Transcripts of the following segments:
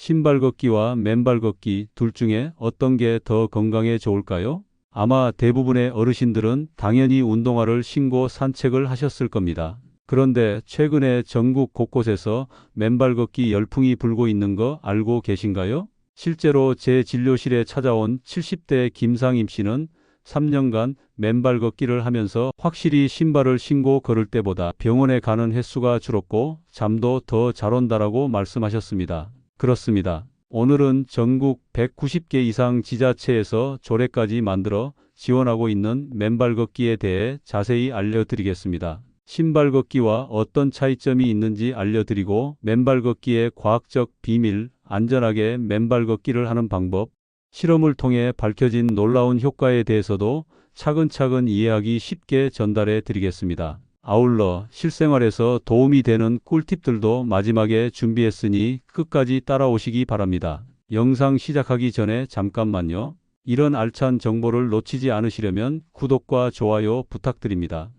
신발 걷기와 맨발 걷기 둘 중에 어떤 게 더 건강에 좋을까요? 아마 대부분의 어르신들은 당연히 운동화를 신고 산책을 하셨을 겁니다. 그런데 최근에 전국 곳곳에서 맨발 걷기 열풍이 불고 있는 거 알고 계신가요? 실제로 제 진료실에 찾아온 70대 김상임 씨는 3년간 맨발 걷기를 하면서 확실히 신발을 신고 걸을 때보다 병원에 가는 횟수가 줄었고 잠도 더 잘 온다라고 말씀하셨습니다. 그렇습니다. 오늘은 전국 190개 이상 지자체에서 조례까지 만들어 지원하고 있는 맨발 걷기에 대해 자세히 알려드리겠습니다. 신발 걷기와 어떤 차이점이 있는지 알려드리고 맨발 걷기의 과학적 비밀, 안전하게 맨발 걷기를 하는 방법, 실험을 통해 밝혀진 놀라운 효과에 대해서도 차근차근 이해하기 쉽게 전달해 드리겠습니다. 아울러 실생활에서 도움이 되는 꿀팁들도 마지막에 준비했으니 끝까지 따라오시기 바랍니다. 영상 시작하기 전에 잠깐만요. 이런 알찬 정보를 놓치지 않으시려면 구독과 좋아요 부탁드립니다.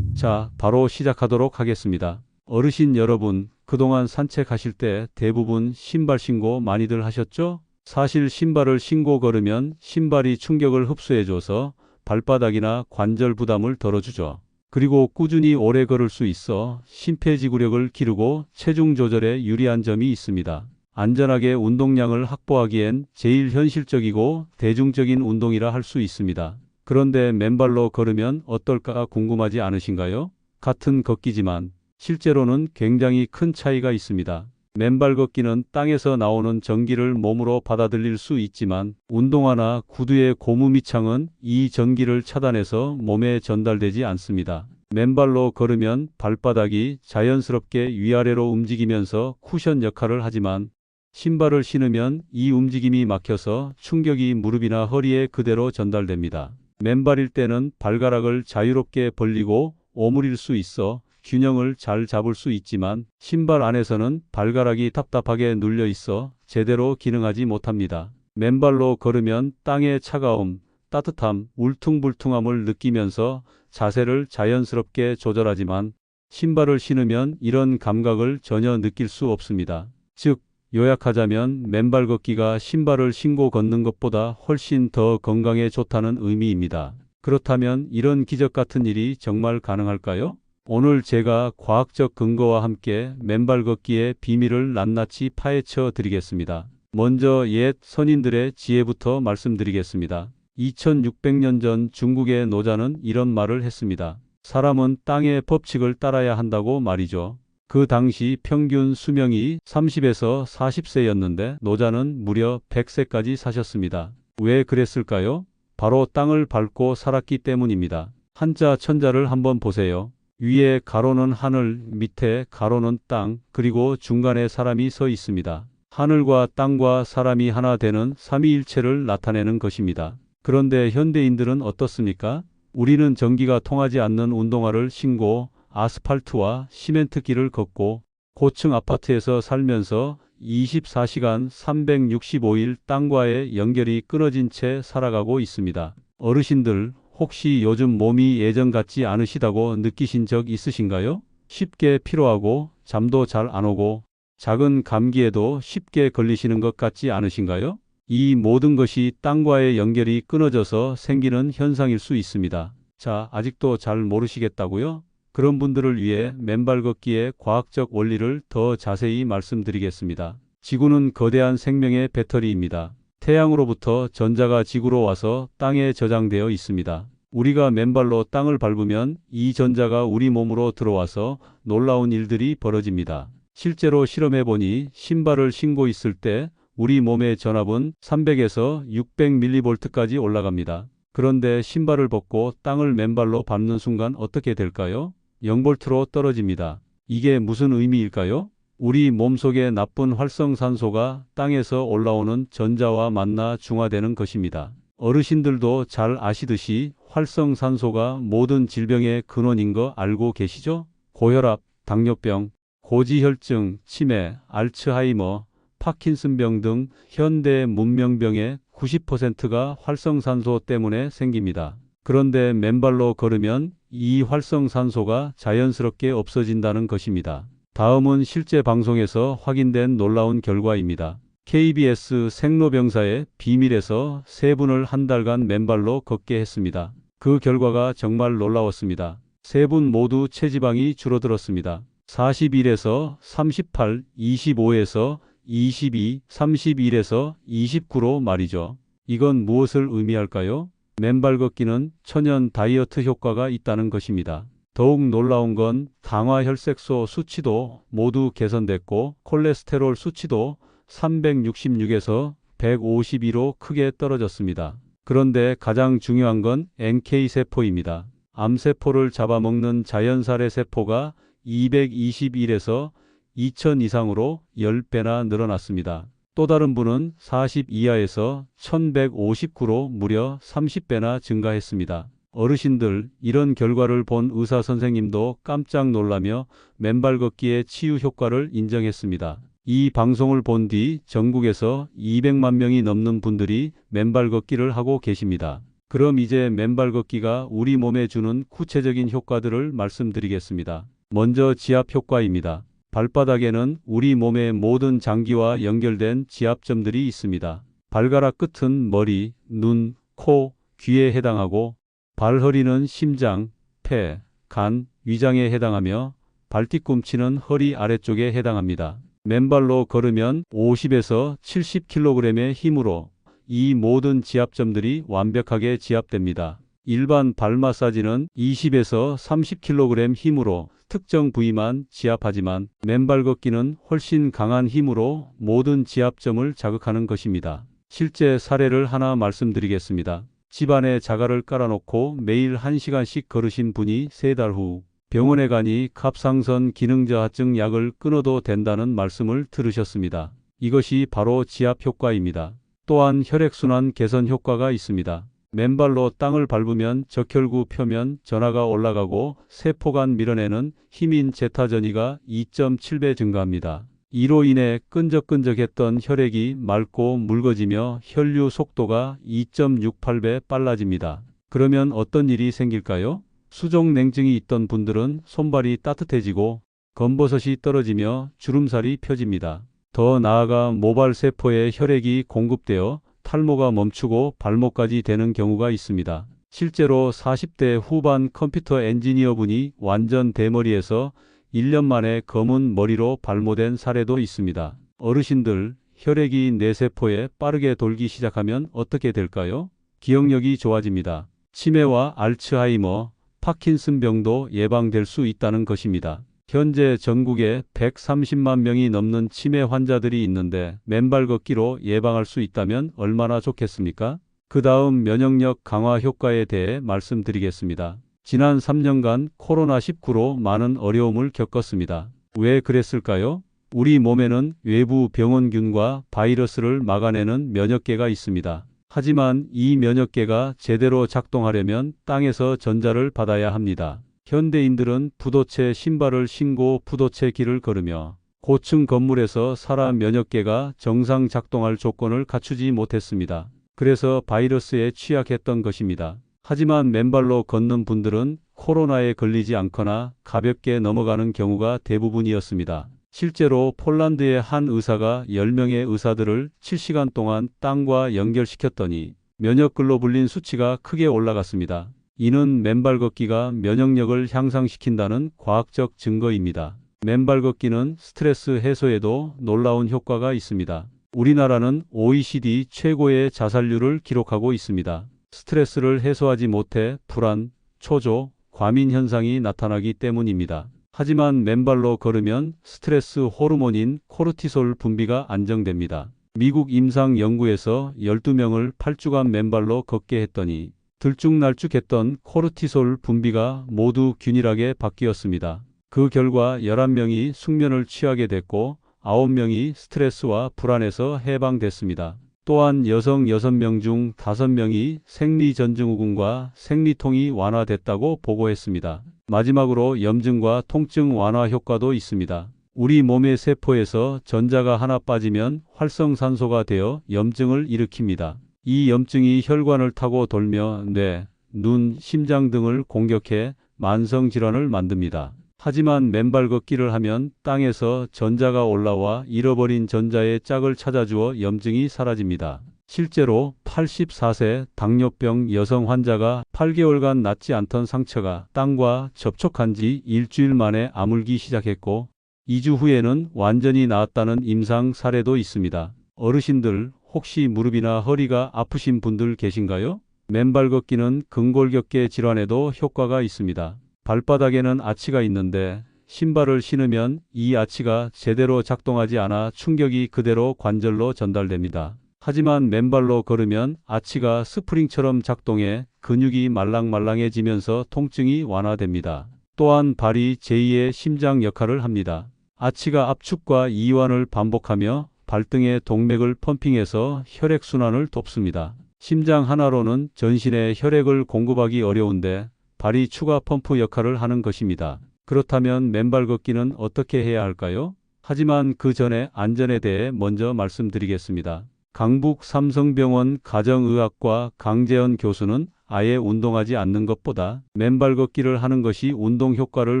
자, 바로 시작하도록 하겠습니다. 어르신 여러분, 그동안 산책하실 때 대부분 신발 신고 많이들 하셨죠? 사실 신발을 신고 걸으면 신발이 충격을 흡수해줘서 발바닥이나 관절 부담을 덜어주죠. 그리고 꾸준히 오래 걸을 수 있어 심폐지구력을 기르고 체중 조절에 유리한 점이 있습니다. 안전하게 운동량을 확보하기엔 제일 현실적이고 대중적인 운동이라 할 수 있습니다. 그런데 맨발로 걸으면 어떨까 궁금하지 않으신가요? 같은 걷기지만 실제로는 굉장히 큰 차이가 있습니다. 맨발 걷기는 땅에서 나오는 전기를 몸으로 받아들일 수 있지만 운동화나 구두의 고무 밑창은 이 전기를 차단해서 몸에 전달되지 않습니다. 맨발로 걸으면 발바닥이 자연스럽게 위아래로 움직이면서 쿠션 역할을 하지만 신발을 신으면 이 움직임이 막혀서 충격이 무릎이나 허리에 그대로 전달됩니다. 맨발일 때는 발가락을 자유롭게 벌리고 오므릴 수 있어 균형을 잘 잡을 수 있지만 신발 안에서는 발가락이 답답하게 눌려 있어 제대로 기능하지 못합니다. 맨발로 걸으면 땅의 차가움, 따뜻함, 울퉁불퉁함을 느끼면서 자세를 자연스럽게 조절하지만 신발을 신으면 이런 감각을 전혀 느낄 수 없습니다. 즉, 요약하자면 맨발 걷기가 신발을 신고 걷는 것보다 훨씬 더 건강에 좋다는 의미입니다. 그렇다면 이런 기적 같은 일이 정말 가능할까요? 오늘 제가 과학적 근거와 함께 맨발 걷기의 비밀을 낱낱이 파헤쳐 드리겠습니다. 먼저 옛 선인들의 지혜부터 말씀드리겠습니다. 2600년 전 중국의 노자는 이런 말을 했습니다. 사람은 땅의 법칙을 따라야 한다고 말이죠. 그 당시 평균 수명이 30에서 40세였는데 노자는 무려 100세까지 사셨습니다. 왜 그랬을까요? 바로 땅을 밟고 살았기 때문입니다. 한자 천자를 한번 보세요. 위에 가로는 하늘, 밑에 가로는 땅, 그리고 중간에 사람이 서 있습니다. 하늘과 땅과 사람이 하나 되는 삼위일체를 나타내는 것입니다. 그런데 현대인들은 어떻습니까? 우리는 전기가 통하지 않는 운동화를 신고 아스팔트와 시멘트 길을 걷고 고층 아파트에서 살면서 24시간 365일 땅과의 연결이 끊어진 채 살아가고 있습니다. 어르신들, 혹시 요즘 몸이 예전 같지 않으시다고 느끼신 적 있으신가요? 쉽게 피로하고 잠도 잘 안 오고 작은 감기에도 쉽게 걸리시는 것 같지 않으신가요? 이 모든 것이 땅과의 연결이 끊어져서 생기는 현상일 수 있습니다. 자, 아직도 잘 모르시겠다고요? 그런 분들을 위해 맨발 걷기의 과학적 원리를 더 자세히 말씀드리겠습니다. 지구는 거대한 생명의 배터리입니다. 태양으로부터 전자가 지구로 와서 땅에 저장되어 있습니다. 우리가 맨발로 땅을 밟으면 이 전자가 우리 몸으로 들어와서 놀라운 일들이 벌어집니다. 실제로 실험해보니 신발을 신고 있을 때 우리 몸의 전압은 300에서 600mV까지 올라갑니다. 그런데 신발을 벗고 땅을 맨발로 밟는 순간 어떻게 될까요? 0V로 떨어집니다. 이게 무슨 의미일까요? 우리 몸속의 나쁜 활성산소가 땅에서 올라오는 전자와 만나 중화되는 것입니다. 어르신들도 잘 아시듯이 활성산소가 모든 질병의 근원인 거 알고 계시죠? 고혈압, 당뇨병, 고지혈증, 치매, 알츠하이머, 파킨슨병 등 현대 문명병의 90%가 활성산소 때문에 생깁니다. 그런데 맨발로 걸으면 이 활성산소가 자연스럽게 없어진다는 것입니다. 다음은 실제 방송에서 확인된 놀라운 결과입니다. KBS 생로병사의 비밀에서 세 분을 한 달간 맨발로 걷게 했습니다. 그 결과가 정말 놀라웠습니다. 세 분 모두 체지방이 줄어들었습니다. 41에서 38, 25에서 22, 31에서 29로 말이죠. 이건 무엇을 의미할까요? 맨발 걷기는 천연 다이어트 효과가 있다는 것입니다. 더욱 놀라운 건 당화혈색소 수치도 모두 개선됐고 콜레스테롤 수치도 366에서 152로 크게 떨어졌습니다. 그런데 가장 중요한 건 NK세포입니다. 암세포를 잡아먹는 자연살의 세포가 221에서 2000 이상으로 10배나 늘어났습니다. 또 다른 분은 40 이하에서 1159로 무려 30배나 증가했습니다. 어르신들, 이런 결과를 본 의사 선생님도 깜짝 놀라며 맨발 걷기의 치유 효과를 인정했습니다. 이 방송을 본 뒤 전국에서 200만 명이 넘는 분들이 맨발 걷기를 하고 계십니다. 그럼 이제 맨발 걷기가 우리 몸에 주는 구체적인 효과들을 말씀드리겠습니다. 먼저 지압 효과입니다. 발바닥에는 우리 몸의 모든 장기와 연결된 지압점들이 있습니다. 발가락 끝은 머리, 눈, 코, 귀에 해당하고 발허리는 심장, 폐, 간, 위장에 해당하며 발뒤꿈치는 허리 아래쪽에 해당합니다. 맨발로 걸으면 50에서 70kg의 힘으로 이 모든 지압점들이 완벽하게 지압됩니다. 일반 발 마사지는 20에서 30kg 힘으로 특정 부위만 지압하지만 맨발 걷기는 훨씬 강한 힘으로 모든 지압점을 자극하는 것입니다. 실제 사례를 하나 말씀드리겠습니다. 집안에 자갈을 깔아놓고 매일 1시간씩 걸으신 분이 3달 후 병원에 가니 갑상선 기능저하증 약을 끊어도 된다는 말씀을 들으셨습니다. 이것이 바로 지압 효과입니다. 또한 혈액순환 개선 효과가 있습니다. 맨발로 땅을 밟으면 적혈구 표면 전하가 올라가고 세포간 밀어내는 힘인 제타전이가 2.7배 증가합니다. 이로 인해 끈적끈적했던 혈액이 맑고 묽어지며 혈류 속도가 2.68배 빨라집니다. 그러면 어떤 일이 생길까요? 수족냉증이 있던 분들은 손발이 따뜻해지고 검버섯이 떨어지며 주름살이 펴집니다. 더 나아가 모발 세포에 혈액이 공급되어 탈모가 멈추고 발모까지 되는 경우가 있습니다. 실제로 40대 후반 컴퓨터 엔지니어분이 완전 대머리에서 1년 만에 검은 머리로 발모된 사례도 있습니다. 어르신들, 혈액이 뇌세포에 빠르게 돌기 시작하면 어떻게 될까요? 기억력이 좋아집니다. 치매와 알츠하이머, 파킨슨병도 예방될 수 있다는 것입니다. 현재 전국에 130만 명이 넘는 치매 환자들이 있는데 맨발 걷기로 예방할 수 있다면 얼마나 좋겠습니까? 그 다음 면역력 강화 효과에 대해 말씀드리겠습니다. 지난 3년간 코로나19로 많은 어려움을 겪었습니다. 왜 그랬을까요? 우리 몸에는 외부 병원균과 바이러스를 막아내는 면역계가 있습니다. 하지만 이 면역계가 제대로 작동하려면 땅에서 전자를 받아야 합니다. 현대인들은 부도채 신발을 신고 부도채 길을 걸으며 고층 건물에서 살아 면역계가 정상 작동할 조건을 갖추지 못했습니다. 그래서 바이러스에 취약했던 것입니다. 하지만 맨발로 걷는 분들은 코로나에 걸리지 않거나 가볍게 넘어가는 경우가 대부분이었습니다. 실제로 폴란드의 한 의사가 10명의 의사들을 7시간 동안 땅과 연결시켰더니 면역글로불린 수치가 크게 올라갔습니다. 이는 맨발 걷기가 면역력을 향상시킨다는 과학적 증거입니다. 맨발 걷기는 스트레스 해소에도 놀라운 효과가 있습니다. 우리나라는 OECD 최고의 자살률을 기록하고 있습니다. 스트레스를 해소하지 못해 불안, 초조, 과민 현상이 나타나기 때문입니다. 하지만 맨발로 걸으면 스트레스 호르몬인 코르티솔 분비가 안정됩니다. 미국 임상 연구에서 12명을 8주간 맨발로 걷게 했더니 들쭉날쭉했던 코르티솔 분비가 모두 균일하게 바뀌었습니다. 그 결과 11명이 숙면을 취하게 됐고 9명이 스트레스와 불안에서 해방됐습니다. 또한 여성 6명 중 5명이 생리전증후군과 생리통이 완화됐다고 보고했습니다. 마지막으로 염증과 통증 완화 효과도 있습니다. 우리 몸의 세포에서 전자가 하나 빠지면 활성산소가 되어 염증을 일으킵니다. 이 염증이 혈관을 타고 돌며 뇌, 눈, 심장 등을 공격해 만성질환을 만듭니다. 하지만 맨발 걷기를 하면 땅에서 전자가 올라와 잃어버린 전자의 짝을 찾아주어 염증이 사라집니다. 실제로 84세 당뇨병 여성 환자가 8개월간 낫지 않던 상처가 땅과 접촉한 지 일주일 만에 아물기 시작했고 2주 후에는 완전히 나았다는 임상 사례도 있습니다. 어르신들 혹시 무릎이나 허리가 아프신 분들 계신가요? 맨발 걷기는 근골격계 질환에도 효과가 있습니다. 발바닥에는 아치가 있는데 신발을 신으면 이 아치가 제대로 작동하지 않아 충격이 그대로 관절로 전달됩니다. 하지만 맨발로 걸으면 아치가 스프링처럼 작동해 근육이 말랑말랑해지면서 통증이 완화됩니다. 또한 발이 제2의 심장 역할을 합니다. 아치가 압축과 이완을 반복하며 발등의 동맥을 펌핑해서 혈액순환을 돕습니다. 심장 하나로는 전신에 혈액을 공급하기 어려운데 발이 추가 펌프 역할을 하는 것입니다. 그렇다면 맨발 걷기는 어떻게 해야 할까요? 하지만 그 전에 안전에 대해 먼저 말씀드리겠습니다. 강북 삼성병원 가정의학과 강재현 교수는 아예 운동하지 않는 것보다 맨발 걷기를 하는 것이 운동 효과를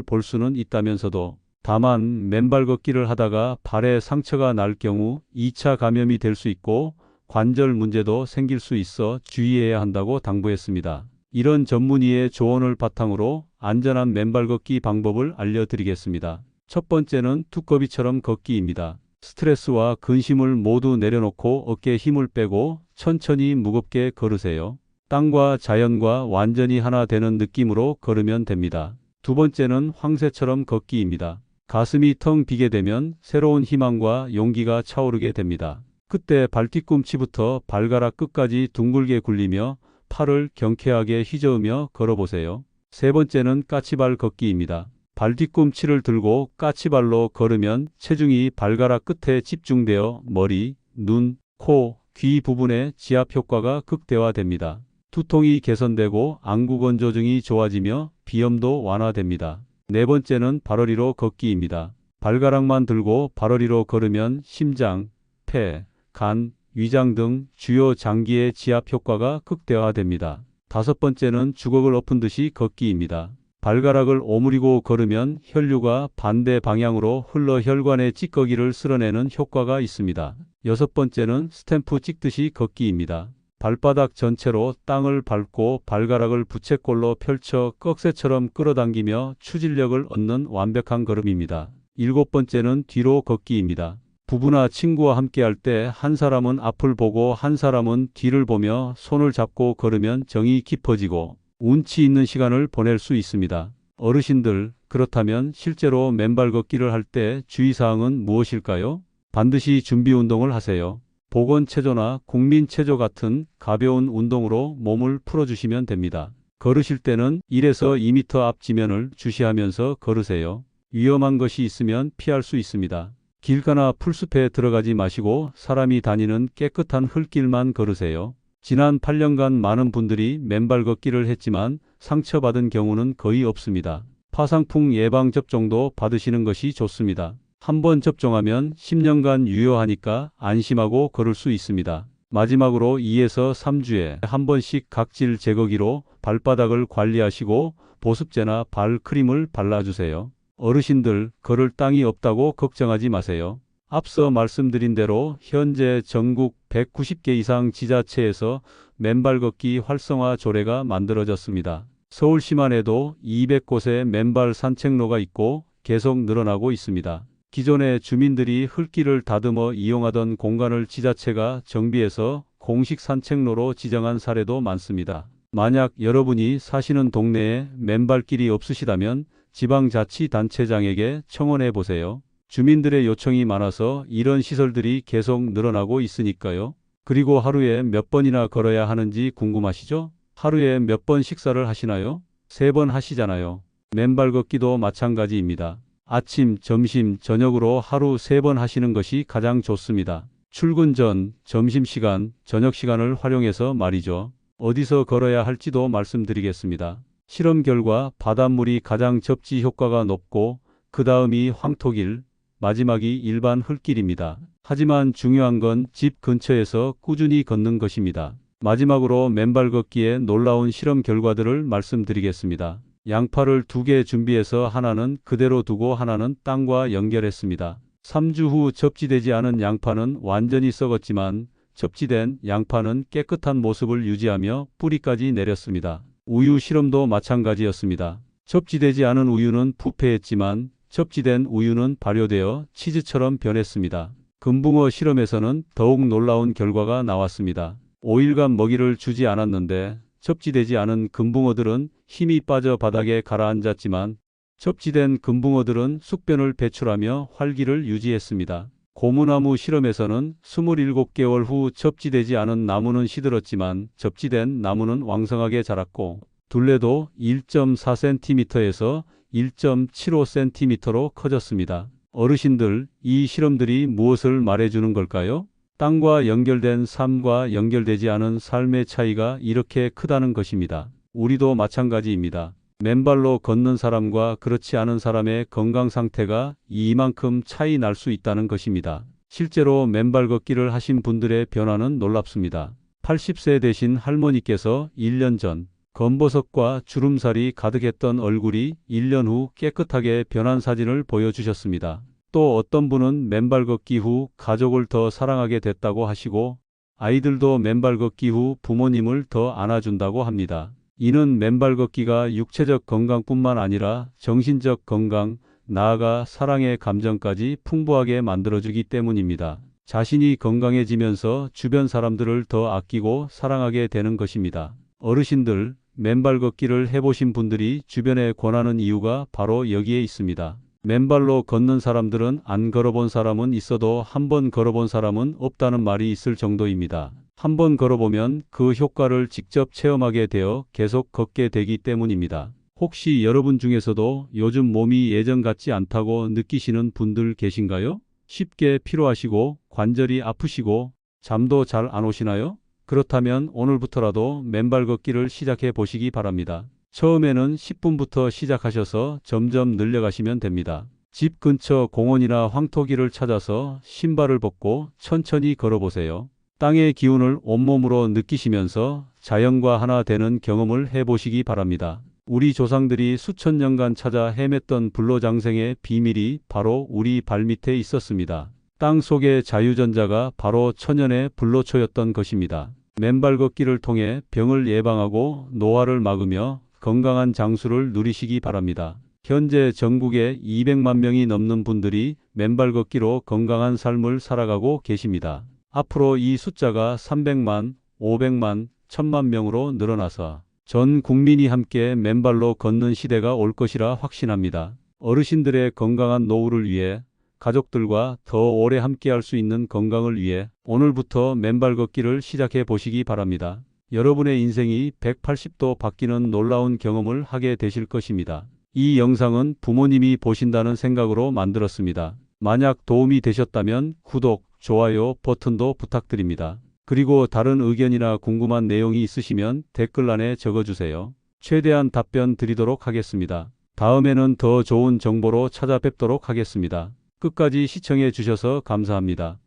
볼 수는 있다면서도 다만 맨발 걷기를 하다가 발에 상처가 날 경우 2차 감염이 될 수 있고 관절 문제도 생길 수 있어 주의해야 한다고 당부했습니다. 이런 전문의의 조언을 바탕으로 안전한 맨발 걷기 방법을 알려드리겠습니다. 첫 번째는 두꺼비처럼 걷기입니다. 스트레스와 근심을 모두 내려놓고 어깨에 힘을 빼고 천천히 무겁게 걸으세요. 땅과 자연과 완전히 하나 되는 느낌으로 걸으면 됩니다. 두 번째는 황새처럼 걷기입니다. 가슴이 텅 비게 되면 새로운 희망과 용기가 차오르게 됩니다. 그때 발뒤꿈치부터 발가락 끝까지 둥글게 굴리며 팔을 경쾌하게 휘저으며 걸어보세요. 세 번째는 까치발 걷기입니다. 발뒤꿈치를 들고 까치발로 걸으면 체중이 발가락 끝에 집중되어 머리, 눈, 코, 귀 부분의 지압 효과가 극대화됩니다. 두통이 개선되고 안구 건조증이 좋아지며 비염도 완화됩니다. 네 번째는 발허리로 걷기입니다. 발가락만 들고 발허리로 걸으면 심장, 폐, 간, 위장 등 주요 장기의 지압 효과가 극대화됩니다. 다섯 번째는 주걱을 엎은 듯이 걷기입니다. 발가락을 오므리고 걸으면 혈류가 반대 방향으로 흘러 혈관의 찌꺼기를 쓸어내는 효과가 있습니다. 여섯 번째는 스탬프 찍듯이 걷기입니다. 발바닥 전체로 땅을 밟고 발가락을 부채꼴로 펼쳐 꺽쇠처럼 끌어당기며 추진력을 얻는 완벽한 걸음입니다. 일곱 번째는 뒤로 걷기입니다. 부부나 친구와 함께 할 때 한 사람은 앞을 보고 한 사람은 뒤를 보며 손을 잡고 걸으면 정이 깊어지고 운치 있는 시간을 보낼 수 있습니다. 어르신들, 그렇다면 실제로 맨발 걷기를 할 때 주의사항은 무엇일까요? 반드시 준비 운동을 하세요. 보건체조나 국민체조 같은 가벼운 운동으로 몸을 풀어주시면 됩니다. 걸으실 때는 1에서 2m 앞 지면을 주시하면서 걸으세요. 위험한 것이 있으면 피할 수 있습니다. 길가나 풀숲에 들어가지 마시고 사람이 다니는 깨끗한 흙길만 걸으세요. 지난 8년간 많은 분들이 맨발 걷기를 했지만 상처받은 경우는 거의 없습니다. 파상풍 예방접종도 받으시는 것이 좋습니다. 한번 접종하면 10년간 유효하니까 안심하고 걸을 수 있습니다. 마지막으로 2에서 3주에 한 번씩 각질 제거기로 발바닥을 관리하시고 보습제나 발크림을 발라주세요. 어르신들, 걸을 땅이 없다고 걱정하지 마세요. 앞서 말씀드린 대로 현재 전국 190개 이상 지자체에서 맨발 걷기 활성화 조례가 만들어졌습니다. 서울시만 해도 200곳의 맨발 산책로가 있고 계속 늘어나고 있습니다. 기존의 주민들이 흙길을 다듬어 이용하던 공간을 지자체가 정비해서 공식 산책로로 지정한 사례도 많습니다. 만약 여러분이 사시는 동네에 맨발길이 없으시다면 지방자치단체장에게 청원해 보세요. 주민들의 요청이 많아서 이런 시설들이 계속 늘어나고 있으니까요. 그리고 하루에 몇 번이나 걸어야 하는지 궁금하시죠? 하루에 몇 번 식사를 하시나요? 3번 하시잖아요. 맨발 걷기도 마찬가지입니다. 아침, 점심, 저녁으로 하루 3번 하시는 것이 가장 좋습니다. 출근 전, 점심시간, 저녁시간을 활용해서 말이죠. 어디서 걸어야 할지도 말씀드리겠습니다. 실험 결과 바닷물이 가장 접지 효과가 높고 그 다음이 황토길, 마지막이 일반 흙길입니다. 하지만 중요한 건 집 근처에서 꾸준히 걷는 것입니다. 마지막으로 맨발 걷기의 놀라운 실험 결과들을 말씀드리겠습니다. 양파를 2개 준비해서 하나는 그대로 두고 하나는 땅과 연결했습니다. 3주 후 접지되지 않은 양파는 완전히 썩었지만 접지된 양파는 깨끗한 모습을 유지하며 뿌리까지 내렸습니다. 우유 실험도 마찬가지였습니다. 접지되지 않은 우유는 부패했지만 접지된 우유는 발효되어 치즈처럼 변했습니다. 금붕어 실험에서는 더욱 놀라운 결과가 나왔습니다. 5일간 먹이를 주지 않았는데 접지되지 않은 금붕어들은 힘이 빠져 바닥에 가라앉았지만 접지된 금붕어들은 숙변을 배출하며 활기를 유지했습니다. 고무나무 실험에서는 27개월 후 접지되지 않은 나무는 시들었지만 접지된 나무는 왕성하게 자랐고 둘레도 1.4cm에서 1.75cm로 커졌습니다. 어르신들, 이 실험들이 무엇을 말해주는 걸까요? 땅과 연결된 삶과 연결되지 않은 삶의 차이가 이렇게 크다는 것입니다. 우리도 마찬가지입니다. 맨발로 걷는 사람과 그렇지 않은 사람의 건강 상태가 이만큼 차이 날 수 있다는 것입니다. 실제로 맨발 걷기를 하신 분들의 변화는 놀랍습니다. 80세 되신 할머니께서 1년 전 검버섯과 주름살이 가득했던 얼굴이 1년 후 깨끗하게 변한 사진을 보여주셨습니다. 또 어떤 분은 맨발 걷기 후 가족을 더 사랑하게 됐다고 하시고 아이들도 맨발 걷기 후 부모님을 더 안아준다고 합니다. 이는 맨발 걷기가 육체적 건강뿐만 아니라 정신적 건강, 나아가 사랑의 감정까지 풍부하게 만들어주기 때문입니다. 자신이 건강해지면서 주변 사람들을 더 아끼고 사랑하게 되는 것입니다. 어르신들, 맨발 걷기를 해보신 분들이 주변에 권하는 이유가 바로 여기에 있습니다. 맨발로 걷는 사람들은 안 걸어본 사람은 있어도 한 번 걸어본 사람은 없다는 말이 있을 정도입니다. 한 번 걸어보면 그 효과를 직접 체험하게 되어 계속 걷게 되기 때문입니다. 혹시 여러분 중에서도 요즘 몸이 예전 같지 않다고 느끼시는 분들 계신가요? 쉽게 피로하시고 관절이 아프시고 잠도 잘 안 오시나요? 그렇다면 오늘부터라도 맨발 걷기를 시작해 보시기 바랍니다. 처음에는 10분부터 시작하셔서 점점 늘려가시면 됩니다. 집 근처 공원이나 황토길을 찾아서 신발을 벗고 천천히 걸어보세요. 땅의 기운을 온몸으로 느끼시면서 자연과 하나 되는 경험을 해보시기 바랍니다. 우리 조상들이 수천 년간 찾아 헤맸던 불로장생의 비밀이 바로 우리 발밑에 있었습니다. 땅 속의 자유전자가 바로 천연의 불로초였던 것입니다. 맨발 걷기를 통해 병을 예방하고 노화를 막으며 건강한 장수를 누리시기 바랍니다. 현재 전국에 200만 명이 넘는 분들이 맨발 걷기로 건강한 삶을 살아가고 계십니다. 앞으로 이 숫자가 300만, 500만, 1000만 명으로 늘어나서 전 국민이 함께 맨발로 걷는 시대가 올 것이라 확신합니다. 어르신들의 건강한 노후를 위해 가족들과 더 오래 함께할 수 있는 건강을 위해 오늘부터 맨발 걷기를 시작해 보시기 바랍니다. 여러분의 인생이 180도 바뀌는 놀라운 경험을 하게 되실 것입니다. 이 영상은 부모님이 보신다는 생각으로 만들었습니다. 만약 도움이 되셨다면 구독, 좋아요 버튼도 부탁드립니다. 그리고 다른 의견이나 궁금한 내용이 있으시면 댓글란에 적어주세요. 최대한 답변 드리도록 하겠습니다. 다음에는 더 좋은 정보로 찾아뵙도록 하겠습니다. 끝까지 시청해 주셔서 감사합니다.